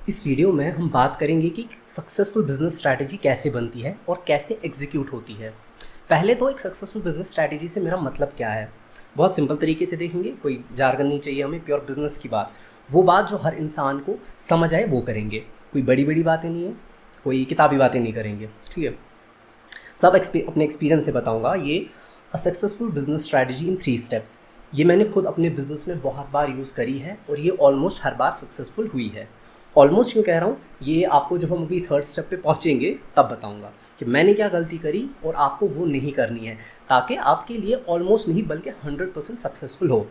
इस वीडियो में हम बात करेंगे कि सक्सेसफुल बिजनेस स्ट्रैटेजी कैसे बनती है और कैसे एग्जीक्यूट होती है। पहले तो एक सक्सेसफुल बिजनेस स्ट्रैटेजी से मेरा मतलब क्या है, बहुत सिंपल तरीके से देखेंगे। कोई जार्गन नहीं चाहिए हमें, प्योर बिजनेस की बात, वो बात जो हर इंसान को समझ आए वो करेंगे। कोई बड़ी बड़ी बातें नहीं है, कोई किताबी बातें नहीं करेंगे, ठीक है। सब अपने एक्सपीरियंस से बताऊँगा। ये a successful business strategy in 3 steps, ये मैंने खुद अपने बिजनेस में बहुत बार यूज़ करी है और ये ऑलमोस्ट हर बार सक्सेसफुल हुई है। ऑलमोस्ट क्यों कह रहा हूँ, ये आपको जब हम अभी 3rd स्टेप पे पहुँचेंगे तब बताऊँगा कि मैंने क्या गलती करी और आपको वो नहीं करनी है, ताकि आपके लिए ऑलमोस्ट नहीं बल्कि 100% सक्सेसफुल हो।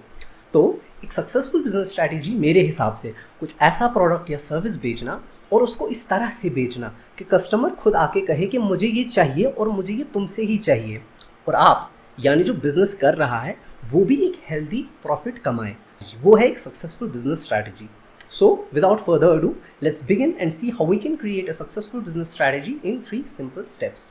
तो एक सक्सेसफुल बिजनेस स्ट्रैटेजी मेरे हिसाब से कुछ ऐसा प्रोडक्ट या सर्विस बेचना और उसको इस तरह से बेचना कि कस्टमर खुद आके कहे कि मुझे ये चाहिए और मुझे ये तुमसे ही चाहिए, और आप यानी जो बिजनेस कर रहा है वो भी एक हेल्दी प्रॉफिट कमाए। वो है एक successful business strategy. So, without further ado, let's begin and see how we can create a successful business strategy in 3 simple steps.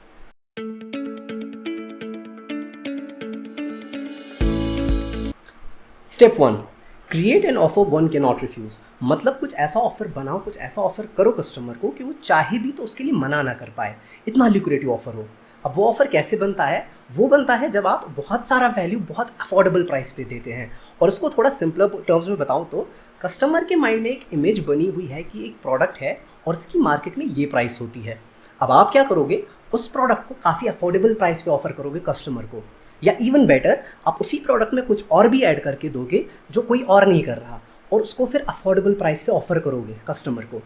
Step 1. Create an offer one cannot refuse. मतलब कुछ ऐसा offer बनाओ, कुछ ऐसा ऑफर करो customer को कि वो चाहे भी तो उसके लिए मना ना कर पाए, इतना ल्यूक्रेटिव ऑफर हो। अब वो ऑफ़र कैसे बनता है? वो बनता है जब आप बहुत सारा वैल्यू बहुत अफोर्डेबल प्राइस पे देते हैं। और इसको थोड़ा सिंपलर टर्म्स में बताऊं तो कस्टमर के माइंड में एक इमेज बनी हुई है कि एक प्रोडक्ट है और इसकी मार्केट में ये प्राइस होती है। अब आप क्या करोगे, उस प्रोडक्ट को काफ़ी अफोर्डेबल प्राइस पे ऑफर करोगे कस्टमर को, या इवन बेटर आप उसी प्रोडक्ट में कुछ और भी ऐड करके दोगे जो कोई और नहीं कर रहा, और उसको फिर अफोर्डेबल प्राइस पे ऑफर करोगे कस्टमर को।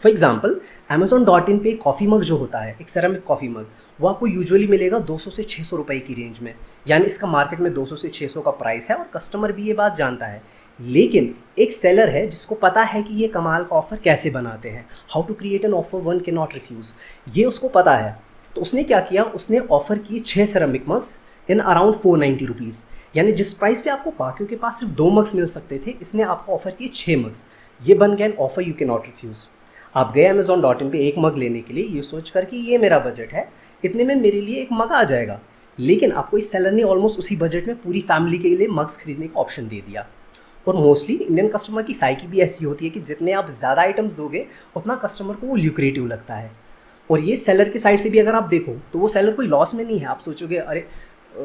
फॉर एग्जाम्पल, Amazon.in पे कॉफ़ी मग जो होता है, एक सेरामिक कॉफ़ी मग, वो आपको यूजुअली मिलेगा 200 से 600 रुपये की रेंज में। यानी इसका मार्केट में 200 से 600 का प्राइस है और कस्टमर भी ये बात जानता है। लेकिन एक सेलर है जिसको पता है कि ये कमाल का ऑफ़र कैसे बनाते हैं, how to create an offer one can not refuse, ये उसको पता है। तो उसने क्या किया, उसने ऑफ़र किए 6 ceramic mugs in around 490 rupees. यानी जिस प्राइस पे आपको बाकियों के पास सिर्फ 2 मग्स मिल सकते थे, इसने आपको ऑफ़र किए 6 मग्स। ये बन गया an offer you can not refuse. आप गए Amazon.in पे एक मग लेने के लिए, ये सोच कर कि ये मेरा बजट है, इतने में मेरे लिए एक मग आ जाएगा। लेकिन आपको इस सेलर ने ऑलमोस्ट उसी बजट में पूरी फैमिली के लिए मग्स खरीदने का ऑप्शन दे दिया। और मोस्टली इंडियन कस्टमर की साइकी भी ऐसी होती है कि जितने आप ज़्यादा आइटम्स दोगे उतना कस्टमर को वो ल्यूक्रेटिव लगता है। और ये सेलर की साइड से भी अगर आप देखो तो वो सेलर कोई लॉस में नहीं है। आप सोचोगे अरे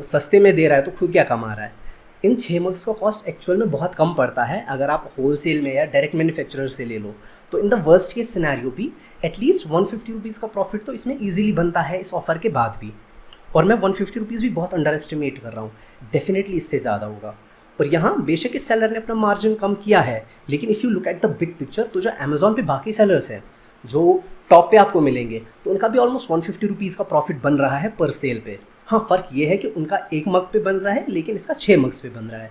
सस्ते में दे रहा है तो खुद क्या कमा रहा है। इन 6 मग्स का कॉस्ट एक्चुअल में बहुत कम पड़ता है अगर आप होलसेल में या डायरेक्ट मैन्युफैक्चरर से ले लो। तो in the worst case scenario भी एटलीस्ट 150 रुपीज़ का प्रॉफिट तो इसमें ईजिली बनता है इस ऑफर के बाद भी। और मैं 150 रुपीज़ भी बहुत अंडर एस्टिमेट कर रहा हूँ, डेफिनेटली इससे ज़्यादा होगा। और यहाँ बेशक इस सेलर ने अपना मार्जिन कम किया है, लेकिन if you look at the big picture, तो जो अमेजॉन पे बाकी सेलर्स हैं जो टॉप पे आपको मिलेंगे, तो उनका भी ऑलमोस्ट 150 रुपीज़ का प्रॉफिट बन रहा है पर सेल पे। हाँ, फ़र्क ये है कि उनका एक मग पे बन रहा है लेकिन इसका 6 मग्स पे बन रहा है।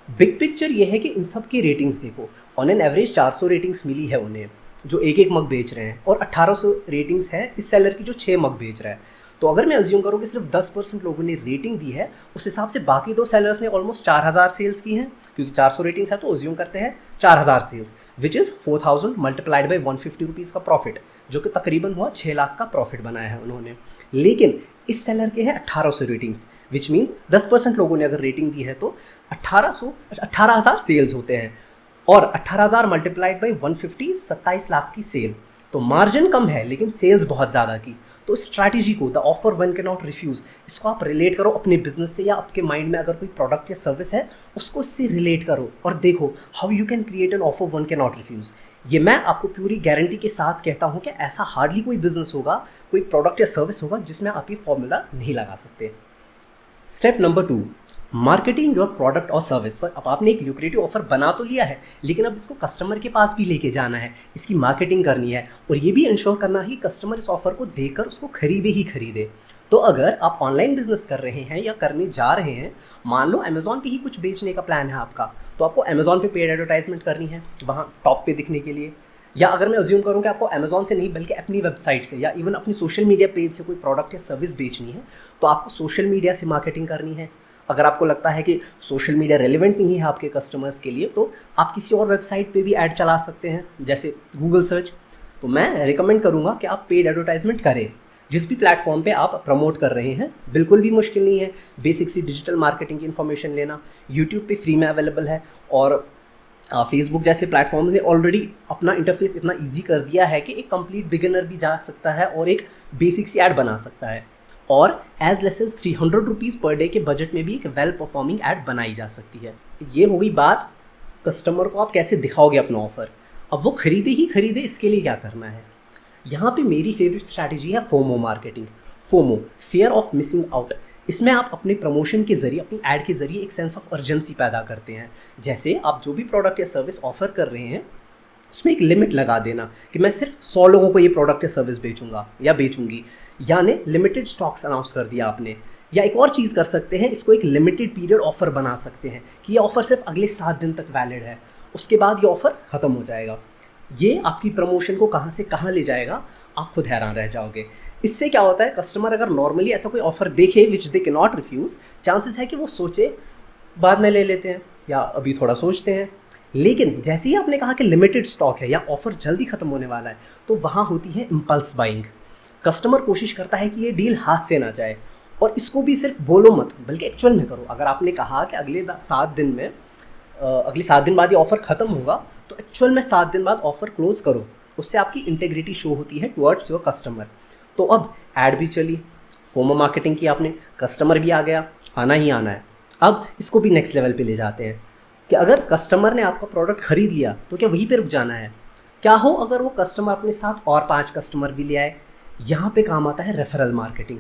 बिग पिक्चर ये है कि इन सब की रेटिंग्स देखो, ऑन एन एवरेज 400 रेटिंग्स मिली है उन्हें जो एक एक मग बेच रहे हैं, और 1800 रेटिंग्स है इस सेलर की जो 6 मग बेच रहा है। तो अगर मैं अज्यूम करूँ कि सिर्फ 10% लोगों ने रेटिंग दी है, उस हिसाब से बाकी 2 सेलर्स ने ऑलमोस्ट 4000 सेल्स की हैं, क्योंकि 400 रेटिंग्स है तो अज्यूम करते हैं 4000 sales, which is 4000 multiplied by 150 rupees का प्रॉफिट, जो कि तकरीबन हुआ 6 लाख का प्रॉफिट बनाया है उन्होंने। लेकिन इस सेलर के हैं 1800 रेटिंग्स, विच मीन 10% लोगों ने अगर रेटिंग दी है तो 18,000 सेल्स होते हैं, और 18,000 मल्टीप्लाइड बाई 150 27 लाख की सेल। तो मार्जिन कम है लेकिन सेल्स बहुत ज़्यादा की। तो स्ट्रैटेजी को, the offer one can not refuse, इसको आप रिलेट करो अपने बिजनेस से, या आपके माइंड में अगर कोई प्रोडक्ट या सर्विस है उसको इससे रिलेट करो और देखो how you can create an offer one can not refuse. ये मैं आपको पूरी गारंटी के साथ कहता हूँ कि ऐसा हार्डली कोई बिजनेस होगा, कोई प्रोडक्ट या सर्विस होगा जिसमें आप ये फॉर्मूला नहीं लगा सकते। Step number 2, marketing your product और सर्विस। अब आपने एक ल्यूक्रेटिव ऑफर बना तो लिया है, लेकिन अब इसको कस्टमर के पास भी लेके जाना है, इसकी मार्केटिंग करनी है, और ये भी इंश्योर करना है कस्टमर इस ऑफर को देखकर उसको खरीदे ही खरीदे। तो अगर आप ऑनलाइन बिजनेस कर रहे हैं या करने जा रहे हैं, मान लो अमेजॉन पे ही कुछ बेचने का प्लान है आपका, तो आपको अमेजॉन पे पेड एडवर्टाइजमेंट करनी है वहाँ टॉप पे दिखने के लिए। या अगर मैं अज्यूम करूँ कि आपको अमेजॉन से नहीं बल्कि अपनी वेबसाइट से या इवन अपनी सोशल मीडिया पेज से कोई प्रोडक्ट या सर्विस बेचनी है, तो आपको सोशल मीडिया से मार्केटिंग करनी है। अगर आपको लगता है कि सोशल मीडिया रेलेवेंट नहीं है आपके कस्टमर्स के लिए, तो आप किसी और वेबसाइट पे भी ऐड चला सकते हैं, जैसे गूगल सर्च। तो मैं रिकमेंड करूँगा कि आप पेड एडवर्टाइजमेंट करें जिस भी प्लेटफॉर्म पे आप प्रमोट कर रहे हैं। बिल्कुल भी मुश्किल नहीं है बेसिक सी डिजिटल मार्केटिंग की इन्फॉर्मेशन लेना, यूट्यूब पे फ्री में अवेलेबल है, और फेसबुक जैसे प्लेटफॉर्म्स ने ऑलरेडी अपना इंटरफेस इतना ईजी कर दिया है कि एक कंप्लीट बिगिनर भी जा सकता है और एक बेसिक सी ऐड बना सकता है, और as less as 300 rupees per day के बजट में भी एक वेल परफॉर्मिंग ऐड बनाई जा सकती है। ये हो गई बात कस्टमर को आप कैसे दिखाओगे अपना ऑफर। अब वो खरीदे ही खरीदे, इसके लिए क्या करना है। यहाँ पे मेरी फेवरेट स्ट्रैटेजी है FOMO marketing. FOMO, fear of missing out. इसमें आप अपने प्रमोशन के जरिए, अपनी ऐड के जरिए एक सेंस ऑफ अर्जेंसी पैदा करते हैं। जैसे आप जो भी प्रोडक्ट या सर्विस ऑफर कर रहे हैं उसमें एक लिमिट लगा देना कि मैं सिर्फ 100 लोगों को ये प्रोडक्ट या सर्विस बेचूंगा या बेचूंगी, यानी लिमिटेड स्टॉक्स अनाउंस कर दिया आपने। या एक और चीज़ कर सकते हैं, इसको एक लिमिटेड पीरियड ऑफर बना सकते हैं कि ये ऑफर सिर्फ अगले 7 दिन तक वैलिड है, उसके बाद ये ऑफर ख़त्म हो जाएगा। ये आपकी प्रमोशन को कहाँ से कहाँ ले जाएगा, आप खुद हैरान रह जाओगे। इससे क्या होता है, कस्टमर अगर नॉर्मली ऐसा कोई ऑफर देखे which they can not refuse, chances है कि वो सोचे बाद में ले लेते हैं या अभी थोड़ा सोचते हैं। लेकिन जैसे ही आपने कहा कि लिमिटेड स्टॉक है या ऑफर जल्दी ख़त्म होने वाला है, तो वहाँ होती है इम्पल्स बाइंग। कस्टमर कोशिश करता है कि ये डील हाथ से ना जाए, और इसको भी सिर्फ बोलो मत बल्कि एक्चुअल में करो। अगर आपने कहा कि अगले 7 दिन में अगले 7 दिन बाद ये ऑफ़र ख़त्म होगा, तो एक्चुअल में 7 दिन बाद ऑफ़र क्लोज करो। उससे आपकी इंटेग्रिटी शो होती है टुवर्ड्स योर कस्टमर। तो अब ऐड भी चली, फोमो मार्केटिंग की आपने, कस्टमर भी आ गया, आना ही आना है। अब इसको भी नेक्स्ट लेवल पे ले जाते हैं कि अगर कस्टमर ने आपका प्रोडक्ट खरीद लिया तो क्या वहीं पे रुक जाना है। क्या हो अगर वो कस्टमर अपने साथ और 5 कस्टमर भी ले आए। यहाँ पे काम आता है रेफरल मार्केटिंग।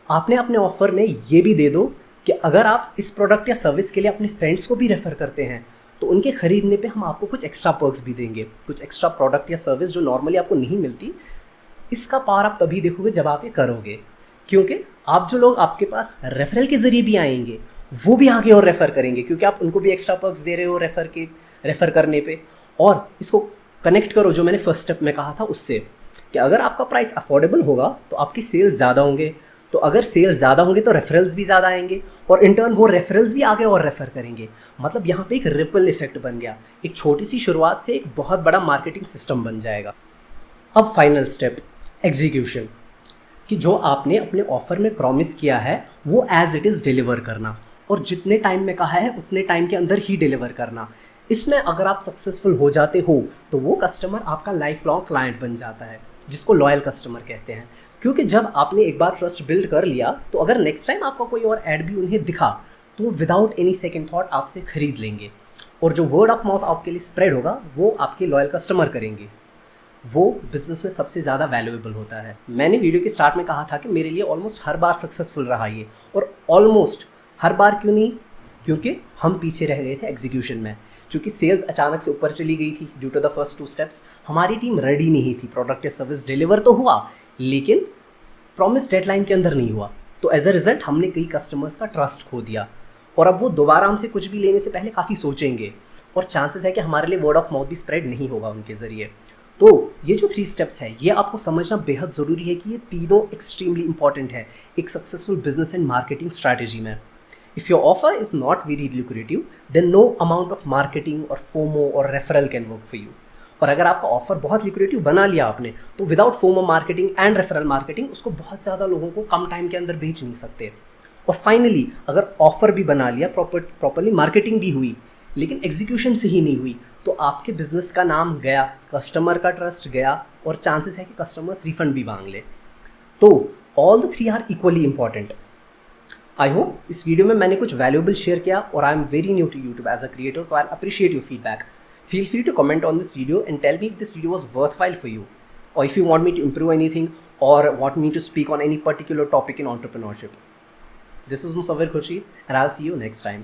आपने अपने ऑफर में ये भी दे दो कि अगर आप इस प्रोडक्ट या सर्विस के लिए अपने फ्रेंड्स को भी रेफ़र करते हैं तो उनके ख़रीदने पे हम आपको कुछ एक्स्ट्रा पर्क्स भी देंगे, कुछ एक्स्ट्रा प्रोडक्ट या सर्विस जो नॉर्मली आपको नहीं मिलती। इसका पावर आप तभी देखोगे जब आप ये करोगे, क्योंकि आप जो लोग आपके पास रेफरल के ज़रिए भी आएंगे वो भी आगे और रेफ़र करेंगे, क्योंकि आप उनको भी एक्स्ट्रा पर्क्स दे रहे हो रेफ़र करने पे। और इसको कनेक्ट करो जो मैंने फर्स्ट स्टेप में कहा था उससे, कि अगर आपका प्राइस अफोर्डेबल होगा तो आपकी सेल्स ज़्यादा होंगे, तो अगर सेल्स ज़्यादा होंगे तो रेफरल्स भी ज़्यादा आएंगे, और इन टर्न वो रेफरल्स भी आगे और रेफ़र करेंगे। मतलब यहाँ पे एक रिपल इफेक्ट बन गया। एक छोटी सी शुरुआत से एक बहुत बड़ा मार्केटिंग सिस्टम बन जाएगा। अब फाइनल स्टेप, एग्जीक्यूशन, कि जो आपने अपने ऑफर में प्रॉमिस किया है वो एज इट इज़ डिलीवर करना, और जितने टाइम में कहा है उतने टाइम के अंदर ही डिलीवर करना। इसमें अगर आप सक्सेसफुल हो जाते हो तो वो कस्टमर आपका लाइफ लॉन्ग क्लाइंट बन जाता है, जिसको लॉयल कस्टमर कहते हैं। क्योंकि जब आपने एक बार ट्रस्ट बिल्ड कर लिया तो अगर नेक्स्ट टाइम आपका कोई और ऐड भी उन्हें दिखा तो वो विदाउट एनी सेकेंड थॉट आपसे खरीद लेंगे, और जो वर्ड ऑफ माउथ आपके लिए स्प्रेड होगा वो आपके लॉयल कस्टमर करेंगे। वो बिजनेस में सबसे ज़्यादा वैल्यूएबल होता है। मैंने वीडियो के स्टार्ट में कहा था कि मेरे लिए ऑलमोस्ट हर बार सक्सेसफुल रहा ये, और ऑलमोस्ट हर बार क्यों नहीं, क्योंकि हम पीछे रह गए थे एग्जीक्यूशन में। क्योंकि सेल्स अचानक से ऊपर चली गई थी due to the first 2 steps. हमारी टीम रेडी नहीं थी, प्रोडक्ट या सर्विस डिलीवर तो हुआ लेकिन प्रॉमिस डेडलाइन के अंदर नहीं हुआ। तो एज अ रिजल्ट हमने कई कस्टमर्स का ट्रस्ट खो दिया, और अब वो दोबारा हमसे कुछ भी लेने से पहले काफ़ी सोचेंगे, और चांसेस है कि हमारे लिए वर्ड ऑफ माउथ भी स्प्रेड नहीं होगा उनके ज़रिए। तो ये जो 3 स्टेप्स है ये आपको समझना बेहद ज़रूरी है कि ये तीनों एक्सट्रीमली इंपॉर्टेंट है एक successful business and marketing strategy में। If your offer is not very lucrative, then no amount of marketing or FOMO or referral can work for you. और अगर आपका ऑफर बहुत लिक्विडेटिव बना लिया आपने तो without FOMO marketing and referral marketing उसको बहुत ज़्यादा लोगों को कम टाइम के अंदर बेच नहीं सकते। और फाइनली अगर ऑफर भी बना लिया, प्रॉपरली मार्केटिंग भी हुई, लेकिन एग्जीक्यूशन से ही नहीं हुई, तो आपके बिजनेस का नाम गया, कस्टमर का ट्रस्ट गया, और चांसेस है कि कस्टमर्स रिफंड भी मांग ले। तो all the 3 are equally important. I hope इस वीडियो में मैंने कुछ वैल्यूएबल शेयर किया, और I am very new to YouTube as a creator, तो I appreciate your feedback. Feel free to comment on this video and tell me if this video was worthwhile for you, or if you want me to improve anything or want me to speak on any particular topic in entrepreneurship. This was Musawwir Khurshid, and I'll see you next time.